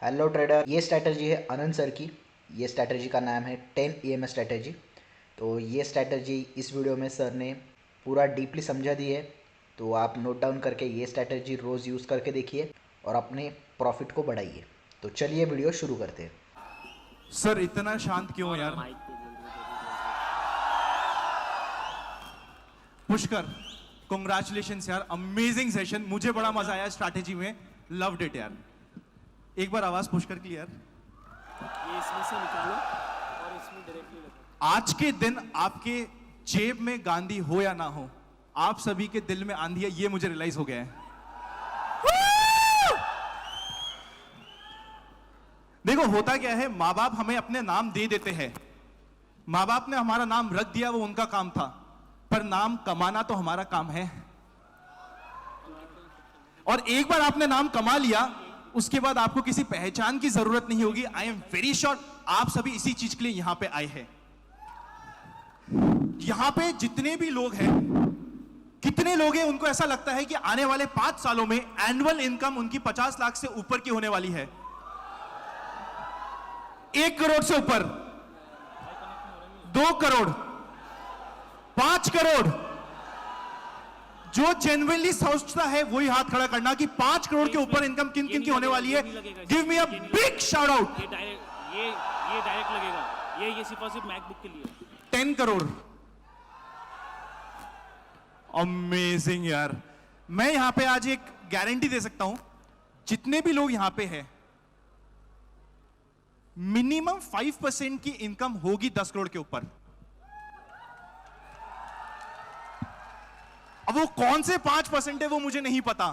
Hello trader, ये strategy है आनंद sir की। ये स्ट्रैटेजी का नाम है 10 EMS स्ट्रैटेजी। तो ये स्ट्रैटेजी इस वीडियो में सर ने पूरा डीपली समझा दी है। तो आप नोट डाउन करके ये स्ट्रैटेजी रोज़ यूज़ करके देखिए और अपने प्रॉफिट को बढ़ाइए। तो चलिए वीडियो शुरू करते हैं। सर इतना शांत क्यों यार? पुष्कर, कॉन्ग्रेचुलेशंस यार, अमेजिंग सेशन। मुझे बड़ा मजा आया स्ट्रैटेजी में, लव्ड इट यार। एक बार आवाज पुष्कर की यार। ये इसमें से निकालो और इसमें डायरेक्टली लगाओ। आज के दिन आपके जेब में गांधी हो या ना हो, आप सभी के दिल में आंधी है, ये मुझे रियलाइज हो गया है। देखो होता क्या है, माँ बाप हमें अपने नाम दे देते हैं। माँ बाप ने हमारा नाम रख दिया, वो उनका काम था, पर नाम कमाना तो हमारा काम है। और एक बार आपने नाम कमा लिया, उसके बाद आपको किसी पहचान की जरूरत नहीं होगी। आई एम वेरी श्योर आप सभी इसी चीज के लिए यहां पे आए हैं। यहां पे जितने भी लोग हैं, कितने लोग हैं उनको ऐसा लगता है कि आने वाले 5 सालों में एनुअल इनकम उनकी 50 लाख से ऊपर की होने वाली है? 1 करोड़ से ऊपर, 2 करोड़, 5 करोड़। जो जेन्युइनली सोचता है वही हाथ खड़ा करना कि 5 करोड़ के ऊपर इनकम किन किन की होने वाली है। Give me a big shout out. ये डायरेक्ट लगेगा। ये सिर्फ और सिर्फ मैकबुक के लिए 10 करोड़। अमेजिंग यार। मैं यहां पे आज एक गारंटी दे सकता हूं, जितने भी लोग यहां पे हैं, मिनिमम 5% की इनकम होगी 10 करोड़ के ऊपर। अब वो कौन से 5% है वो मुझे नहीं पता।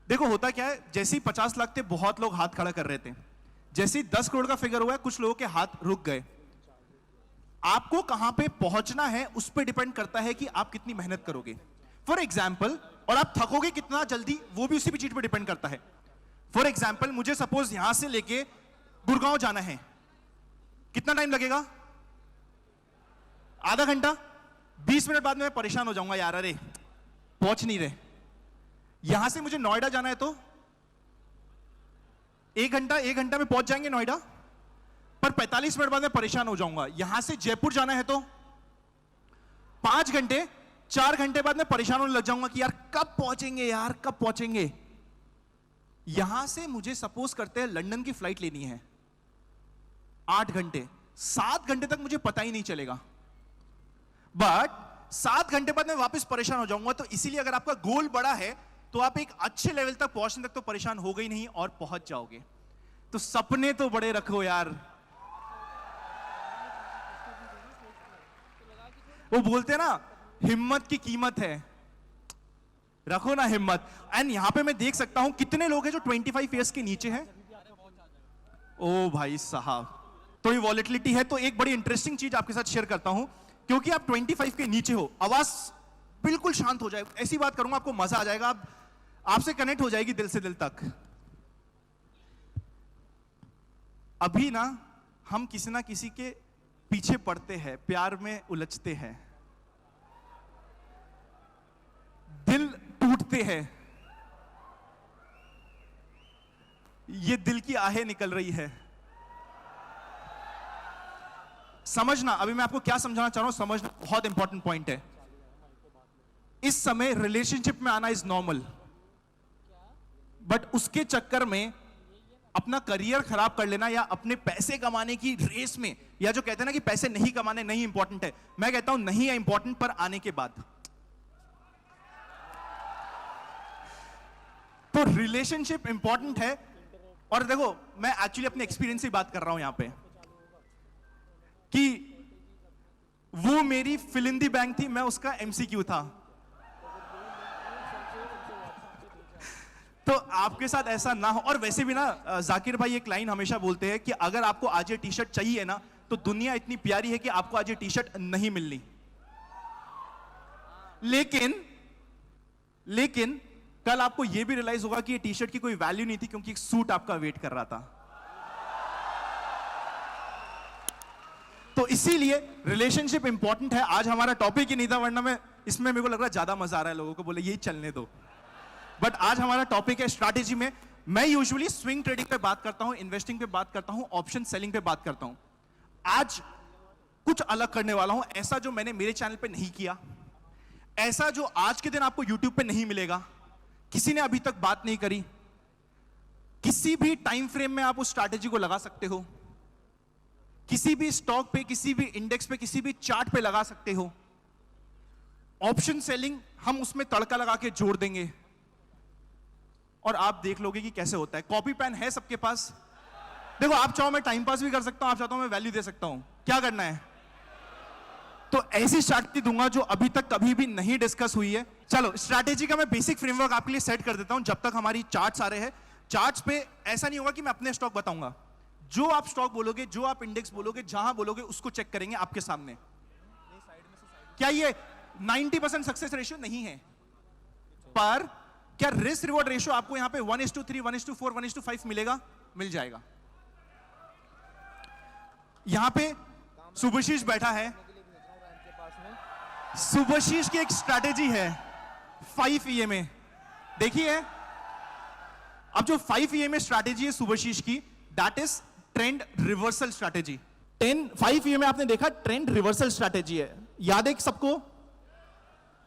देखो होता क्या है, जैसे ही 50 लाख थे बहुत लोग हाथ खड़ा कर रहे थे, जैसे ही 10 करोड़ का फिगर हुआ है कुछ लोगों के हाथ रुक गए। आपको कहां पे पहुंचना है उस पर डिपेंड करता है कि आप कितनी मेहनत करोगे। फॉर एग्जाम्पल, और आप थकोगे कितना जल्दी वो भी उसी चीज पर डिपेंड करता है। फॉर एग्जाम्पल, मुझे सपोज यहां से लेके गुड़गांव जाना है, कितना टाइम लगेगा? आधा घंटा। 20 मिनट बाद में मैं परेशान हो जाऊंगा, यार अरे पहुंच नहीं रहे। यहां से मुझे नोएडा जाना है तो 1 घंटा में पहुंच जाएंगे नोएडा, पर 45 मिनट बाद में परेशान हो जाऊंगा। यहां से जयपुर जाना है तो 5 घंटे, 4 घंटे बाद में परेशान होने लग जाऊंगा कि यार कब पहुंचेंगे, यार कब पहुंचेंगे। यहां से मुझे सपोज करते हैं लंदन की फ्लाइट लेनी है, 8 घंटे, 7 घंटे तक मुझे पता ही नहीं चलेगा, बट 7 घंटे बाद मैं वापस परेशान हो जाऊंगा। तो इसीलिए अगर आपका गोल बड़ा है तो आप एक अच्छे लेवल तक पहुंचने तक तो परेशान हो गई नहीं और पहुंच जाओगे। तो सपने तो बड़े रखो यार। वो बोलते हैं ना, हिम्मत की कीमत है, रखो ना हिम्मत। एंड यहां पे मैं देख सकता हूं कितने लोग हैं जो 25 इयर्स के नीचे हैं। ओ भाई साहब, तो ये वॉलेटिलिटी है। तो एक बड़ी इंटरेस्टिंग चीज आपके साथ शेयर करता हूं, क्योंकि आप 25 के नीचे हो, आवाज बिल्कुल शांत हो जाए, ऐसी बात करूंगा आपको मजा आ जाएगा, आपसे कनेक्ट हो जाएगी दिल से दिल तक। अभी ना हम किसी ना किसी के पीछे पड़ते हैं, प्यार में उलझते हैं, दिल टूटते हैं, ये दिल की आहें निकल रही है। समझना, अभी मैं आपको क्या समझाना चाह रहा हूं, समझना बहुत इंपॉर्टेंट पॉइंट है। इस समय रिलेशनशिप में आना इज नॉर्मल, बट उसके चक्कर में अपना करियर खराब कर लेना या अपने पैसे कमाने की रेस में, या जो कहते हैं ना कि पैसे नहीं कमाने नहीं इंपॉर्टेंट है, मैं कहता हूं नहीं है इंपॉर्टेंट, पर आने के बाद। तो रिलेशनशिप इंपॉर्टेंट है। और देखो मैं एक्चुअली अपने एक्सपीरियंस से बात कर रहा हूं यहां पे, कि वो मेरी फिलिंदी बैंक थी, मैं उसका MCQ था। तो आपके साथ ऐसा ना हो। और वैसे भी ना जाकिर भाई एक लाइन हमेशा बोलते हैं कि अगर आपको आज ये टी-शर्ट चाहिए ना, तो दुनिया इतनी प्यारी है कि आपको आज ये टी-शर्ट नहीं मिलनी। लेकिन कल आपको यह भी रियलाइज होगा कि ये टी-शर्ट की कोई वैल्यू नहीं थी, क्योंकि एक सूट आपका वेट कर रहा था। तो इसीलिए रिलेशनशिप इंपॉर्टेंट है। आज हमारा टॉपिक ही नहीं था, वरना मैं इसमें मेरे को लग रहा है ज्यादा मजा आ रहा है लोगों को, बोले यही चलने दो। बट आज हमारा टॉपिक है स्ट्रैटेजी में, मैं यूजुअली स्विंग ट्रेडिंग पे बात करता हूं, इन्वेस्टिंग पे बात करता हूं, ऑप्शन सेलिंग पे बात करता हूं। आज कुछ अलग करने वाला हूं, ऐसा जो मैंने मेरे चैनल पे नहीं किया, ऐसा जो आज के दिन आपको यूट्यूब पे नहीं मिलेगा, किसी ने अभी तक बात नहीं करी। किसी भी टाइम फ्रेम में आप उस स्ट्रैटेजी को लगा सकते हो, किसी भी स्टॉक पे, किसी भी इंडेक्स पे, किसी भी चार्ट पे लगा सकते हो। ऑप्शन सेलिंग हम उसमें तड़का लगा के जोड़ देंगे और आप देख लोगे कि कैसे होता है। कॉपी पेन है सबके पास? देखो, आप चाहो मैं टाइम पास भी कर सकता हूं, आप चाहता हूं मैं वैल्यू दे सकता हूं। क्या करना है? तो ऐसी स्ट्रैटेजी दूंगा जो अभी तक कभी भी नहीं डिस्कस हुई है। चलो, स्ट्रैटेजी का मैं बेसिक फ्रेमवर्क आपके लिए सेट कर देता हूं जब तक हमारी चार्ट्स आ रहे हैं। चार्ट्स पे ऐसा नहीं होगा कि मैं अपने स्टॉक बताऊंगा, जो आप स्टॉक बोलोगे, जो आप इंडेक्स बोलोगे, जहां बोलोगे उसको चेक करेंगे आपके सामने। क्या ये 90% सक्सेस रेशियो नहीं है, पर क्या रिस्क रिवॉर्ड रेशियो आपको यहां पे 1:3, 1:4, 1:5 मिलेगा? मिल जाएगा। यहां पे सुभाशीष बैठा है। सुभाशीष की एक स्ट्रैटेजी है 5 EMA, देखिए। अब जो 5 EMA स्ट्रैटेजी है सुभाशीष की, that is trend reversal strategy. 5 EMA आपने देखा, ट्रेंड रिवर्सल स्ट्रैटेजी है। याद है सबको?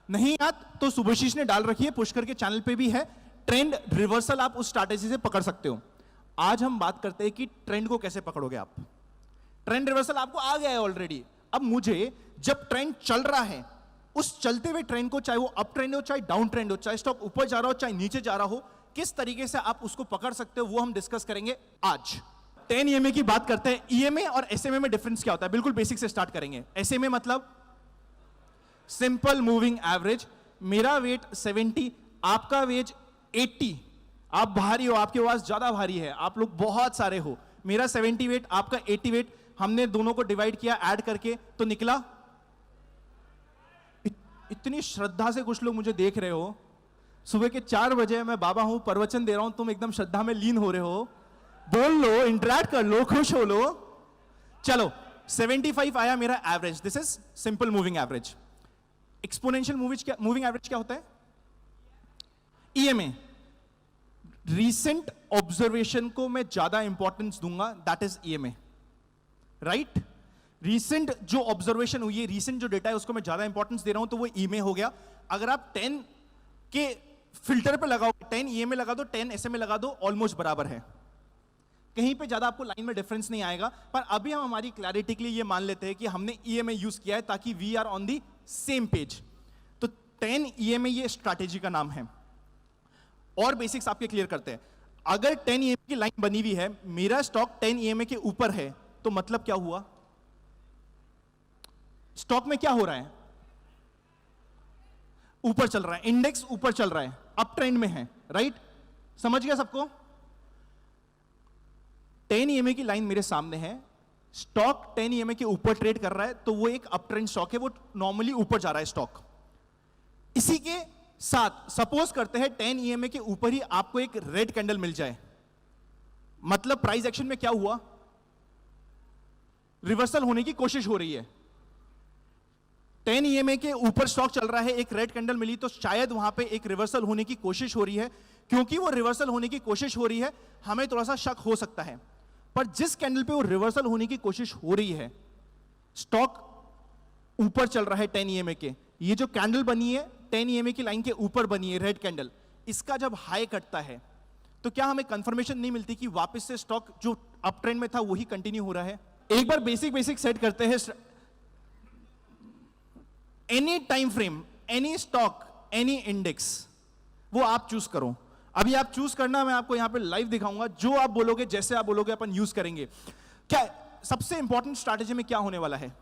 नहीं याद तो सुभाशीष ने डाल रखी है, पुष्कर के चैनल पे भी है। ट्रेंड रिवर्सल आप उस स्ट्रैटेजी से पकड़ सकते हो। आज हम बात करते हैं कि ट्रेंड को कैसे पकड़ोगे आप। ट्रेंड रिवर्सल आपको आ गया है ऑलरेडी। अब मुझे जब ट्रेंड चल रहा है, उस चलते हुए ट्रेंड को, चाहे वो अप ट्रेंड हो, चाहे डाउन ट्रेंड हो, चाहे स्टॉक ऊपर जा रहा हो, चाहे नीचे जा रहा हो, किस तरीके से आप उसको पकड़ सकते हो, वो हम डिस्कस करेंगे आज। 10 EMA की बात करते हैं। EMA और SMA में डिफरेंस क्या होता है? बिल्कुल बेसिक से स्टार्ट करेंगे। SMA मतलब सिंपल मूविंग एवरेज। मेरा वेट 70, आपका वेट 80। आप भारी हो, आपके पास ज्यादा भारी है, आप लोग बहुत सारे हो। मेरा 70 वेट, आपका 80 वेट, हमने दोनों को डिवाइड किया ऐड करके, तो निकला। इतनी श्रद्धा से कुछ लोग मुझे देख रहे हो। सुबह के 4 बजे मैं बाबा हूं, प्रवचन दे रहा हूं, तुम एकदम श्रद्धा में लीन हो रहे हो। बोल लो, इंटरैक्ट कर लो, खुश हो लो। चलो, 75 आया मेरा average. This is simple moving average. Exponential moving average क्या होता है? EMA, रीसेंट ऑब्जर्वेशन को मैं ज्यादा इंपॉर्टेंस दूंगा, that is EMA, right? Recent जो ऑब्जर्वेशन हुई है, रीसेंट जो डेटा है, उसको मैं ज्यादा इंपॉर्टेंस दे रहा हूं, तो वो EMA हो गया। अगर आप 10 के फिल्टर पे लगाओ, 10 EMA लगा दो, 10 SMA लगा दो, ऑलमोस्ट बराबर है। कहीं पे ज्यादा आपको लाइन में डिफरेंस नहीं आएगा। पर अभी हम हमारी क्लैरिटी के लिए ये मान लेते हैं कि हमने EMA यूज किया है, ताकि we are on the same page. तो 10 EMA ये स्ट्रैटेजी का नाम है। और बेसिक्स आपके क्लियर करते हैं। अगर 10 EMA की लाइन बनी हुई है, मेरा स्टॉक 10 EMA के ऊपर है, तो मतलब क्या हुआ? स्टॉक में क्या हो रहा है? ऊपर चल रहा है, इंडेक्स ऊपर चल रहा है, अप ट्रेंड में है, राइट? समझ गया सबको? 10 EMA की लाइन मेरे सामने है, स्टॉक 10 EMA के ऊपर ट्रेड कर रहा है, तो वो एक अप ट्रेंड स्टॉक है, वो नॉर्मली ऊपर जा रहा है स्टॉक। इसी के साथ सपोज करते हैं 10 EMA के ऊपर ही आपको एक रेड कैंडल मिल जाए, मतलब प्राइस एक्शन में क्या हुआ? रिवर्सल होने की कोशिश हो रही है। 10 EMA के ऊपर स्टॉक चल रहा है, एक रेड कैंडल मिली, तो शायद वहां पे एक रिवर्सल होने की कोशिश हो रही है। क्योंकि वो रिवर्सल होने की कोशिश हो रही है, हमें थोड़ा सा शक हो सकता है। पर जिस कैंडल पे वो रिवर्सल होने की कोशिश हो रही है, स्टॉक ऊपर चल रहा है 10 EMA के, ये जो कैंडल बनी है 10 EMA की लाइन के ऊपर बनी है रेड कैंडल, इसका जब हाई कटता है, तो क्या हमें कंफर्मेशन नहीं मिलती कि वापस से स्टॉक जो अप ट्रेंड में था वही कंटिन्यू हो रहा है? एक बार बेसिक सेट करते हैं। Any time frame, any stock, any index, वो आप चूज करो। अभी आप चूज करना, मैं आपको यहां पे लाइव दिखाऊंगा। जो आप बोलोगे, जैसे आप बोलोगे, अपन यूज करेंगे। क्या सबसे इंपॉर्टेंट स्ट्रैटेजी में क्या होने वाला है?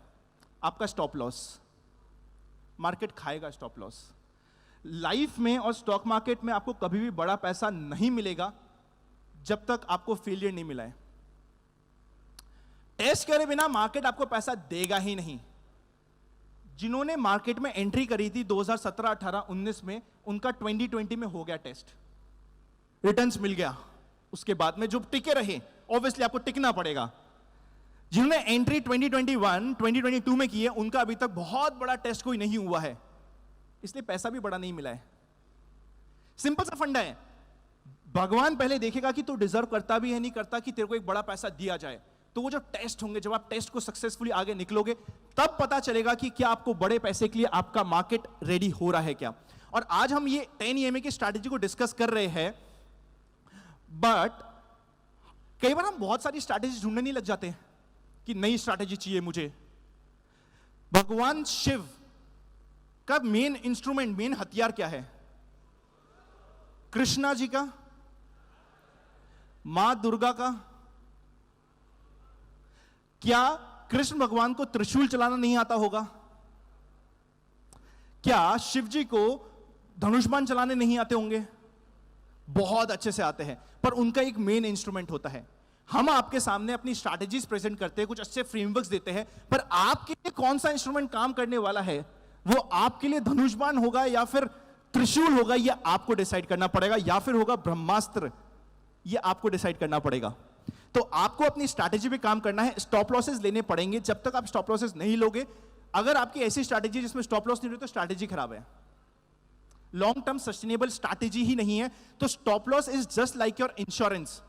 आपका स्टॉप लॉस। मार्केट खाएगा स्टॉप लॉस। लाइफ में और स्टॉक मार्केट में आपको कभी भी बड़ा पैसा नहीं मिलेगा जब तक आपको फेलियर नहीं मिला है। टेस्ट करे बिना मार्केट आपको पैसा देगा ही नहीं। जिन्होंने मार्केट में एंट्री करी थी 2017, 18, 19 में, उनका 2020 में हो गया टेस्ट, रिटर्न्स मिल गया। उसके बाद में जो टिके रहे, ऑब्वियसली आपको टिकना पड़ेगा। जिन्होंने एंट्री 2021, 2022 में की है, उनका अभी तक बहुत बड़ा टेस्ट कोई नहीं हुआ है, इसलिए पैसा भी बड़ा नहीं मिला है। सिंपल सा फंडा है, भगवान पहले देखेगा कि तू डिजर्व करता भी है नहीं करता, कि तेरे को एक बड़ा पैसा दिया जाए। तो वो जो टेस्ट होंगे, जब आप टेस्ट को सक्सेसफुली आगे निकलोगे, तब पता चलेगा कि क्या आपको बड़े पैसे के लिए आपका मार्केट रेडी हो रहा है क्या। और आज हम ये 10 EMA की स्ट्रैटेजी को डिस्कस कर रहे हैं, बट कई बार हम बहुत सारी स्ट्रैटेजी ढूंढने नहीं लग जाते कि नई स्ट्रैटेजी चाहिए मुझे। भगवान शिव का मेन इंस्ट्रूमेंट, मेन हथियार क्या है? कृष्णा जी का, मां दुर्गा का। क्या कृष्ण भगवान को त्रिशूल चलाना नहीं आता होगा? क्या शिव जी को धनुष्मान चलाने नहीं आते होंगे? बहुत अच्छे से आते हैं, पर उनका एक मेन इंस्ट्रूमेंट होता है। हम आपके सामने अपनी स्ट्रैटेजीज प्रेजेंट करते हैं, कुछ अच्छे फ्रेमवर्क्स देते हैं, पर आपके लिए कौन सा इंस्ट्रूमेंट काम करने वाला है, वो आपके लिए धनुष्मान होगा या फिर त्रिशूल होगा, ये आपको डिसाइड करना पड़ेगा, या फिर होगा ब्रह्मास्त्र, ये आपको डिसाइड करना पड़ेगा। तो आपको अपनी स्ट्रैटेजी पे काम करना है। स्टॉप लॉसेस लेने पड़ेंगे। जब तक आप स्टॉप लॉसेस नहीं लोगे, अगर आपकी ऐसी स्ट्रैटेजी जिसमें स्टॉप लॉस नहीं रहे, तो स्ट्रैटेजी खराब है, लॉन्ग टर्म सस्टेनेबल स्ट्रैटेजी ही नहीं है। तो stop loss is just like your insurance.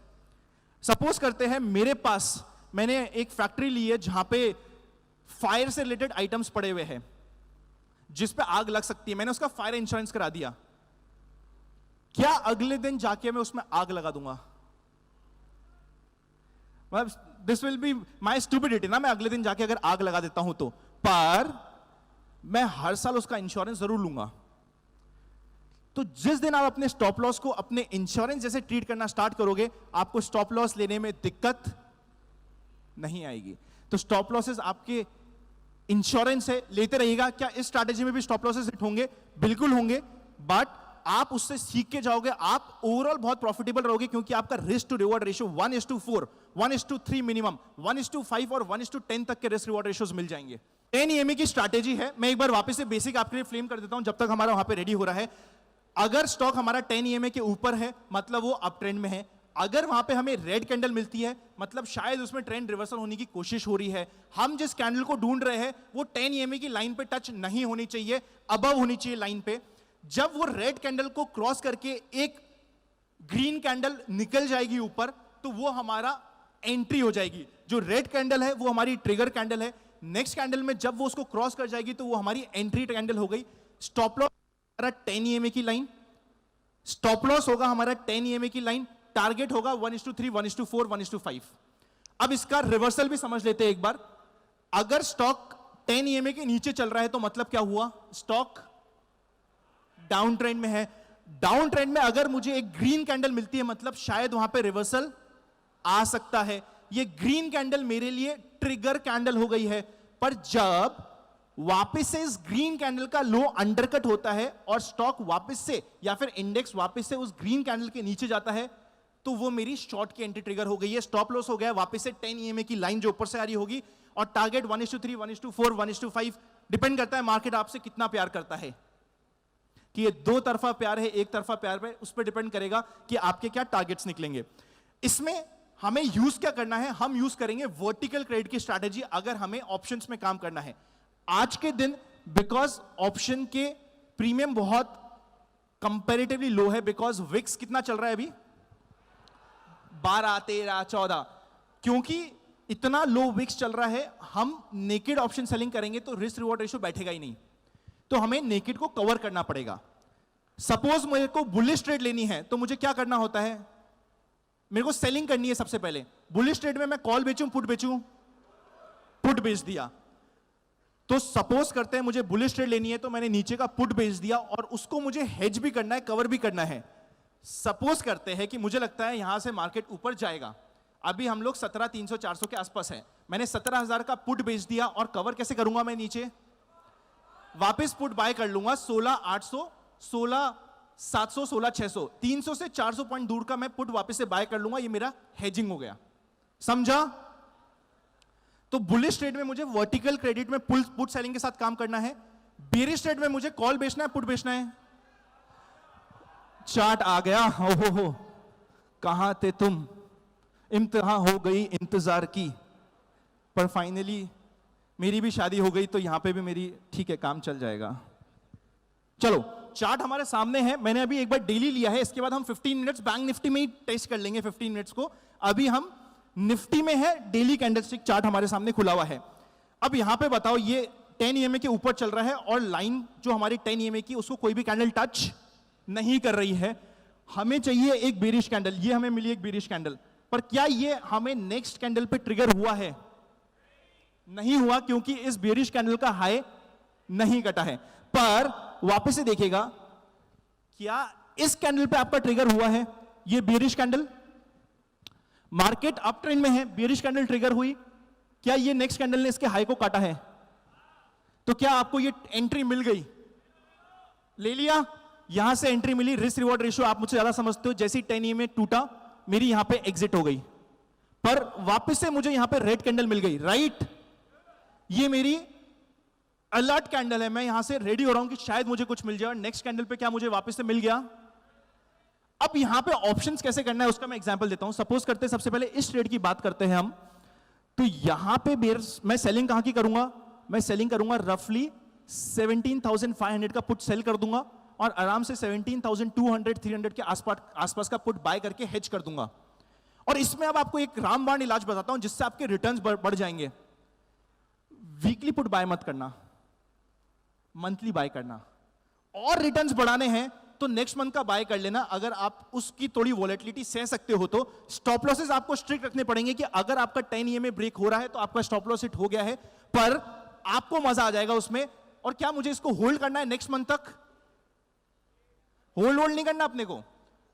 Suppose करते हैं मेरे पास, मैंने एक फैक्ट्री ली है जहां पे फायर से रिलेटेड आइटम्स पड़े हुए हैं, जिस पे आग लग सकती है। मैंने उसका फायर इंश्योरेंस करा दिया। क्या अगले दिन जाके मैं उसमें आग लगा दूंगा? This will be my stupidity ना, मैं अगले दिन जाके अगर आग लगा देता हूं तो, पर मैं हर साल उसका इंश्योरेंस जरूर लूंगा। तो जिस दिन आप अपने स्टॉप लॉस को अपने इंश्योरेंस जैसे ट्रीट करना स्टार्ट करोगे, आपको स्टॉप लॉस लेने में दिक्कत नहीं आएगी। तो स्टॉप लॉसेस आपके इंश्योरेंस है, लेते रहिएगा। क्या इस स्ट्रैटेजी में भी स्टॉप लॉसेस हिट होंगे? बिल्कुल होंगे, बट आप उससे सीख के जाओगे, आप ओवरऑल बहुत प्रॉफिटेबल रहोगे, क्योंकि आपका risk to reward ratio 1:4, 1:3 minimum, 1:5 और 1:10 तक के रिस्क रिवॉर्ड रेशियोज मिल जाएंगे। 10 EMA की स्ट्रैटेजी है। मैं एक बार वापस से बेसिक आपके लिए फ्लेम कर देता हूं, जब तक हमारा वहां पे रेडी हो रहा है। अगर स्टॉक हमारा 10 EMA के ऊपर है, मतलब वो अप ट्रेंड में है। अगर वहां पे हमें रेड कैंडल मिलती है, मतलब शायद उसमें ट्रेंड रिवर्सल होने की कोशिश हो रही है। हम जिस कैंडल को ढूंढ रहे हैं वो 10 EMA की लाइन पे टच नहीं होनी चाहिए, अबव होनी चाहिए लाइन पे। जब वो रेड कैंडल को क्रॉस करके एक ग्रीन कैंडल निकल जाएगी ऊपर, तो वो हमारा एंट्री हो जाएगी। जो रेड कैंडल है वो हमारी ट्रिगर कैंडल है। नेक्स्ट कैंडल में जब वो उसको क्रॉस कर जाएगी, तो वो हमारी एंट्री कैंडल हो गई। स्टॉप लॉस हमारा 10 EMA की लाइन, स्टॉप लॉस होगा हमारा 10 EMA की लाइन, टारगेट होगा 1:3, 1:4, 1:5। अब इसका रिवर्सल भी समझ लेते हैं एक बार। अगर स्टॉक 10 EMA के नीचे चल रहा है, तो मतलब क्या हुआ? स्टॉक डाउन ट्रेंड में है। डाउन ट्रेंड में अगर मुझे एक ग्रीन कैंडल मिलती है, मतलब शायद वहां पे रिवर्सल आ सकता है। ये ग्रीन कैंडल मेरे लिए ट्रिगर कैंडल हो गई है। पर जब वापस से इस ग्रीन कैंडल का लो अंडरकट होता है और स्टॉक वापस से या फिर इंडेक्स वापस से उस ग्रीन कैंडल के नीचे जाता है, तो वो मेरी शॉर्ट की एंट्री ट्रिगर हो गई है। स्टॉप लॉस हो गया है वापस से 10 EMA की लाइन जो ऊपर से आ रही होगी, और टारगेट 1:3, 1:4, 1:5। डिपेंड करता है मार्केट आपसे कितना प्यार करता है, कि ये दो तरफा प्यार है, एक तरफा प्यार है, उस पर डिपेंड करेगा कि आपके क्या टारगेट्स निकलेंगे। इसमें हमें यूज क्या करना है? हम यूज करेंगे वर्टिकल क्रेडिट की स्ट्रैटेजी, अगर हमें ऑप्शंस में काम करना है। आज के दिन बिकॉज ऑप्शन के प्रीमियम बहुत कंपैरेटिवली लो है, बिकॉज विक्स कितना चल रहा है अभी? 12, 13, 14। क्योंकि इतना लो विक्स चल रहा है, हम नेकेड ऑप्शन सेलिंग करेंगे तो रिस्क रिवॉर्ड रेशियो बैठेगा ही नहीं, तो हमें नेकेड को कवर करना पड़ेगा। सपोज मेरे को बुलिश ट्रेड लेनी है, तो मुझे क्या करना होता है? मेरे को सेलिंग करनी है सबसे पहले। बुलिश ट्रेड में मैं कॉल बेचूं, पुट बेचूं? पुट बेच दिया। तो सपोज करते हैं मुझे बुलिश ट्रेड लेनी है, तो मैंने नीचे का पुट बेच दिया, और उसको मुझे हेज भी करना है, कवर भी करना है। सपोज करते हैं कि मुझे लगता है यहां से मार्केट ऊपर जाएगा। अभी हम लोग 17,300, 400 के आसपास है। मैंने 17,000 का पुट बेच दिया, और कवर कैसे करूंगा मैं? नीचे वापस पुट बाय कर लूंगा 16,800, 16,700, 16,600, 300 से 400 पॉइंट दूर का मैं पुट वापस से बाय कर लूंगा। ये मेरा हेजिंग हो गया, समझा? तो बुलिश ट्रेड में मुझे वर्टिकल क्रेडिट में पुट सेलिंग के साथ काम करना है। बेरिश ट्रेड में मुझे कॉल बेचना है, पुट बेचना है। चार्ट आ गया, हो कहां थे तुम? इम्तिहान हो गई इंतजार की, पर फाइनली मेरी भी शादी हो गई, तो यहां पे भी मेरी ठीक है काम चल जाएगा। चलो चार्ट हमारे सामने है, मैंने अभी एक बार डेली लिया है, इसके बाद हम 15 मिनट्स बैंक निफ्टी में ही टेस्ट कर लेंगे 15 मिनट्स को। अभी हम निफ्टी में है, डेली कैंडलस्टिक चार्ट हमारे सामने खुला हुआ है। अब यहां पे बताओ, ये 10 EMA के ऊपर चल रहा है और लाइन जो हमारी 10 EMA की उसको कोई भी कैंडल टच नहीं कर रही है। हमें चाहिए एक बेरिश कैंडल, ये हमें मिली एक बेरिश कैंडल, पर क्या ये हमें नेक्स्ट कैंडल पे ट्रिगर हुआ है? नहीं हुआ, क्योंकि इस बेरिश कैंडल का हाई नहीं कटा है। पर वापस से देखिएगा, क्या इस कैंडल पे आपका ट्रिगर हुआ है? ये bearish candle, market up trend में है, बेरिश कैंडल ट्रिगर हुई, क्या ये नेक्स्ट कैंडल ने इसके हाई को काटा है? तो क्या आपको ये एंट्री मिल गई? ले लिया, यहां से एंट्री मिली, रिस्क रिवॉर्ड रेशियो आप मुझसे ज्यादा समझते हो। जैसे 10 EMA टूटा, मेरी यहां पे एग्जिट हो गई, पर वापस से मुझे यहां पे रेड कैंडल मिल गई, राइट? ये मेरी अलर्ट कैंडल है, मैं यहां से रेडी हो रहा हूं कि शायद मुझे कुछ मिल जाए। नेक्स्ट कैंडल पे क्या मुझे वापस से मिल गया? अब यहां पे ऑप्शंस कैसे करना है उसका मैं एग्जांपल देता हूं। सपोज करते हैं, सबसे पहले इस ट्रेड की बात करते हैं हम, तो यहां पे मैं सेलिंग कहां की करूंगा? मैं सेलिंग करूंगा रफली 17,500 का पुट सेल कर दूंगा और आराम से 17,200 300 के आसपास का पुट बाय करके हेज कर दूंगा। और इसमें अब आपको एक रामबाण इलाज बताता हूं जिससे आपके रिटर्न्स बढ़ जाएंगे। वीकली पुट बाय मत करना, मंथली बाय करना। और रिटर्न्स बढ़ाने हैं तो नेक्स्ट मंथ का बाय कर लेना, अगर आप उसकी थोड़ी वॉलेटिलिटी सह सकते हो तो। स्टॉप लॉसेस आपको स्ट्रिक्ट रखने पड़ेंगे कि अगर आपका 10 EMA ब्रेक हो रहा है तो आपका स्टॉप लॉस हिट हो गया है, पर आपको मजा आ जाएगा उसमें। और क्या मुझे इसको होल्ड करना है नेक्स्ट मंथ तक? होल्ड नहीं करना अपने को।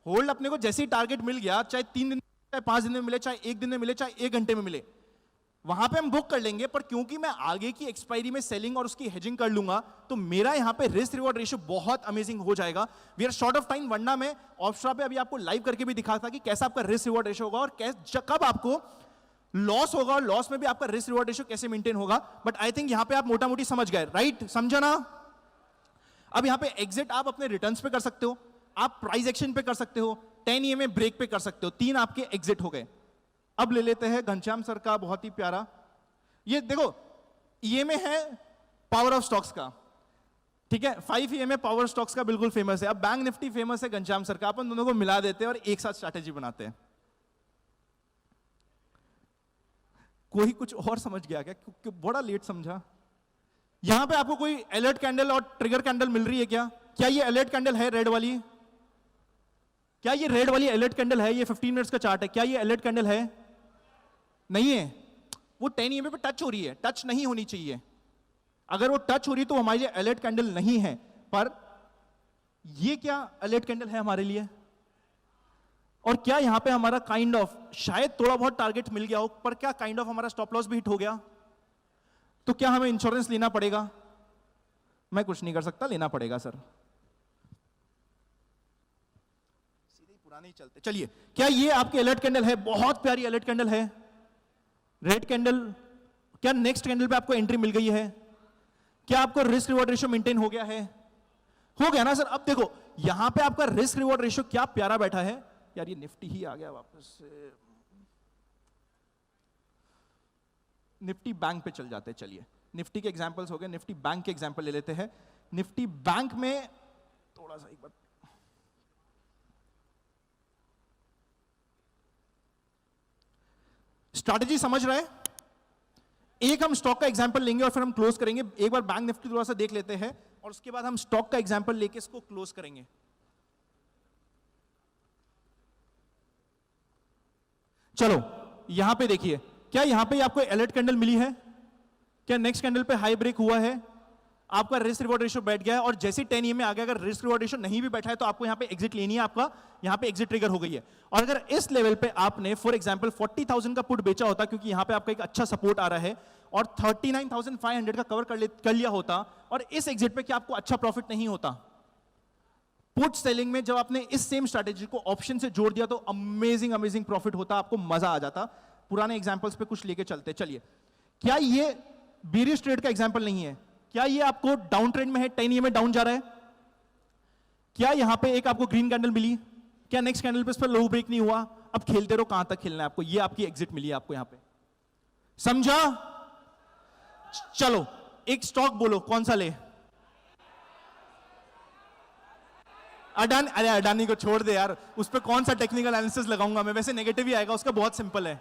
होल्ड अपने को जैसे ही टारगेट मिल गया, चाहे 3 दिन, चाहे 5 दिन में मिले, चाहे 1 दिन में मिले, चाहे 1 घंटे में मिले, वहां पे हम बुक कर लेंगे। पर क्योंकि मैं आगे की एक्सपायरी में सेलिंग और उसकी हेजिंग कर लूंगा, तो मेरा यहां पे रिस्क रिवॉर्ड रेशियो बहुत अमेजिंग हो जाएगा। We are short of time, वरना मैं ऑप्शा पे अभी आपको लाइव करके भी दिखा था कि कैसा आपका रिस्क रिवॉर्ड रेशियो होगा और कब आपको लॉस होगा और लॉस में भी आपका रिस्क रिवॉर्ड रेशियो कैसे मेंटेन होगा। बट आई थिंक यहां पे आप मोटा मोटी समझ गए, राइट? समझा ना? अब यहां पे एग्जिट आप अपने रिटर्न्स पे कर सकते हो, आप प्राइस एक्शन पे कर सकते हो, 10 EMA ब्रेक पे कर सकते हो। 3 आपके एग्जिट हो गए। अब ले लेते हैं घनश्याम सर का बहुत ही प्यारा, ये देखो EMA है पावर ऑफ स्टॉक्स का, ठीक है? 5 EMA पावर स्टॉक्स का बिल्कुल फेमस है। अब बैंक निफ्टी फेमस है घनश्याम सर का, अपन दोनों को मिला देते हैं और एक साथ स्ट्रैटेजी बनाते हैं। कोई कुछ और समझ गया क्या? क्योंकि बड़ा लेट समझा। यहां पे आपको कोई अलर्ट कैंडल और ट्रिगर कैंडल मिल रही है क्या? क्या ये अलर्ट कैंडल है रेड वाली? क्या ये रेड वाली अलर्ट कैंडल है? ये 15 मिनट्स का चार्ट है, क्या ये अलर्ट कैंडल है? नहीं है। वो 10 EMA पे टच हो रही है, टच नहीं होनी चाहिए। अगर वो टच हो रही है तो हमारे लिए अलर्ट कैंडल नहीं है। पर ये क्या अलर्ट कैंडल है हमारे लिए? और क्या यहां पे हमारा काइंड ऑफ शायद थोड़ा बहुत टारगेट मिल गया हो, पर क्या काइंड ऑफ हमारा स्टॉप लॉस भी हिट हो गया? तो क्या हमें इंश्योरेंस लेना पड़ेगा? मैं कुछ नहीं कर सकता, लेना पड़ेगा सर। सीधे पुराने ही चलते। चलिए, क्या ये आपकी अलर्ट कैंडल है? बहुत प्यारी अलर्ट कैंडल है, रेड कैंडल। क्या नेक्स्ट कैंडल पे आपको एंट्री मिल गई है? क्या आपको रिस्क रिवॉर्ड रेशियो मेंटेन हो गया है? हो गया ना सर? अब देखो यहां पे आपका रिस्क रिवॉर्ड रेशियो क्या प्यारा बैठा है। यार ये निफ्टी ही आ गया वापस से, निफ्टी बैंक पे चल जाते हैं। चलिए, निफ्टी के एग्जांपल्स हो गए, निफ्टी बैंक के एग्जांपल ले लेते हैं। निफ्टी बैंक में थोड़ा सा एक बार स्ट्रैटेजी समझ रहे हैं? एक हम स्टॉक का एग्जांपल लेंगे और फिर हम क्लोज करेंगे। एक बार बैंक निफ्टी थोड़ा सा देख लेते हैं और उसके बाद हम स्टॉक का एग्जांपल लेके इसको क्लोज करेंगे। चलो यहां पे देखिए, क्या यहां पे आपको अलर्ट कैंडल मिली है? क्या नेक्स्ट कैंडल पे हाई ब्रेक हुआ है? आपका रिस्क रिवॉर्ड रेशियो बैठ गया है और जैसे 10 EMA आ गया, अगर रिस्क रिवॉर्ड रेशियो नहीं भी बैठा है तो आपको यहां पे एग्जिट लेनी है। आपका यहां पे एग्जिट ट्रिगर हो गई है। और अगर इस लेवल पे आपने फॉर एग्जांपल 40,000 का पुट बेचा होता, क्योंकि यहां पे आपका एक अच्छा सपोर्ट आ रहा है, और 39,500 का कवर कर लिया होता, और इस एग्जिट पे क्या आपको अच्छा प्रॉफिट नहीं होता? पुट सेलिंग में जब आपने इस सेम स्ट्रैटेजी को ऑप्शन से जोड़ दिया तो अमेजिंग प्रॉफिट होता, आपको मजा आ जाता। पुराने एग्जांपल्स पे कुछ लेके चलते। चलिए, क्या ये बेरिश ट्रेड का एग्जांपल नहीं है? क्या ये आपको डाउन ट्रेंड में है, 10 EMA डाउन जा रहा है? क्या यहां पे एक आपको ग्रीन कैंडल मिली? क्या नेक्स्ट कैंडल पे इस पर लो ब्रेक नहीं हुआ? अब खेलते रहो, कहां तक खेलना है आपको? ये आपकी एग्जिट मिली है आपको यहां पे, समझा? चलो एक स्टॉक बोलो, कौन सा ले? अडानी, अरे अडानी को छोड़ दे यार, उस पर कौन सा टेक्निकल एनालिसिस लगाऊंगा मैं, वैसे नेगेटिव ही आएगा, उसका बहुत सिंपल है।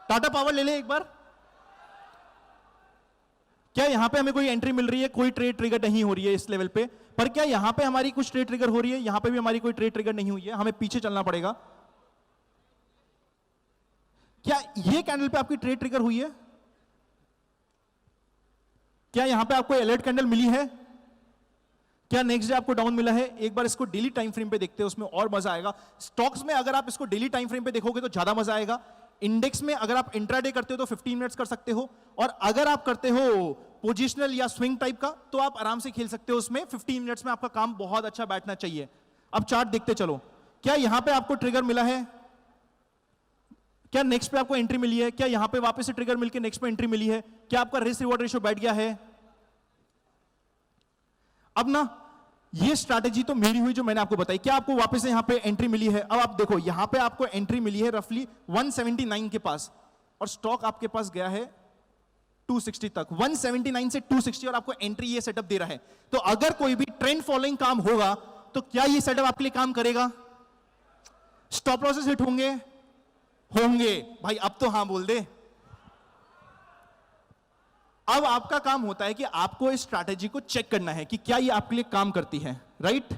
टाटा पावर ले ले एक बार। क्या यहां पे हमें कोई एंट्री मिल रही है? कोई ट्रेड ट्रिगर नहीं हो रही है इस लेवल पे, पर क्या यहां पे हमारी कुछ ट्रेड ट्रिगर हो रही है? यहां पे भी हमारी कोई ट्रेड ट्रिगर नहीं हुई है, हमें पीछे चलना पड़ेगा। क्या ये कैंडल पे आपकी ट्रेड ट्रिगर हुई है? क्या यहां पे आपको अलर्ट कैंडल मिली है? क्या नेक्स्ट डे आपको डाउन मिला है? एक बार इसको डेली टाइम फ्रेम पे देखते हैं, उसमें और मजा आएगा। स्टॉक्स में अगर आप इसको डेली टाइम फ्रेम पे देखोगे तो ज्यादा मजा आएगा। इंडेक्स में अगर आप इंट्राडे करते हो तो 15 मिनट्स कर सकते हो, और अगर आप करते हो पोजिशनल या स्विंग टाइप का तो आप आराम से खेल सकते हो उसमें। 15 मिनट्स में आपका काम बहुत अच्छा बैठना चाहिए। अब चार्ट देखते चलो, क्या यहां पे आपको ट्रिगर मिला है? क्या नेक्स्ट पे आपको एंट्री मिली है? क्या यहां पे वापस से ट्रिगर मिलकर नेक्स्ट पे एंट्री मिली है? क्या आपका रिस्क रिवॉर्ड रेशियो बैठ गया है? अब ना ये स्ट्रैटेजी तो मेरी हुई जो मैंने आपको बताई। क्या आपको वापस से यहां पे एंट्री मिली है? अब आप देखो यहां पे आपको एंट्री मिली है रफली 179 के पास, और स्टॉक आपके पास गया है 260 तक। 179 से 260 और आपको एंट्री ये सेटअप दे रहा है। तो अगर कोई भी ट्रेंड फॉलोइंग काम होगा तो क्या ये सेटअप आपके लिए काम करेगा? स्टॉप लॉसेस हिट होंगे? होंगे भाई, अब तो हां बोल दे। अब आपका काम होता है कि आपको इस स्ट्रैटेजी को चेक करना है कि क्या ये आपके लिए काम करती है, राइट?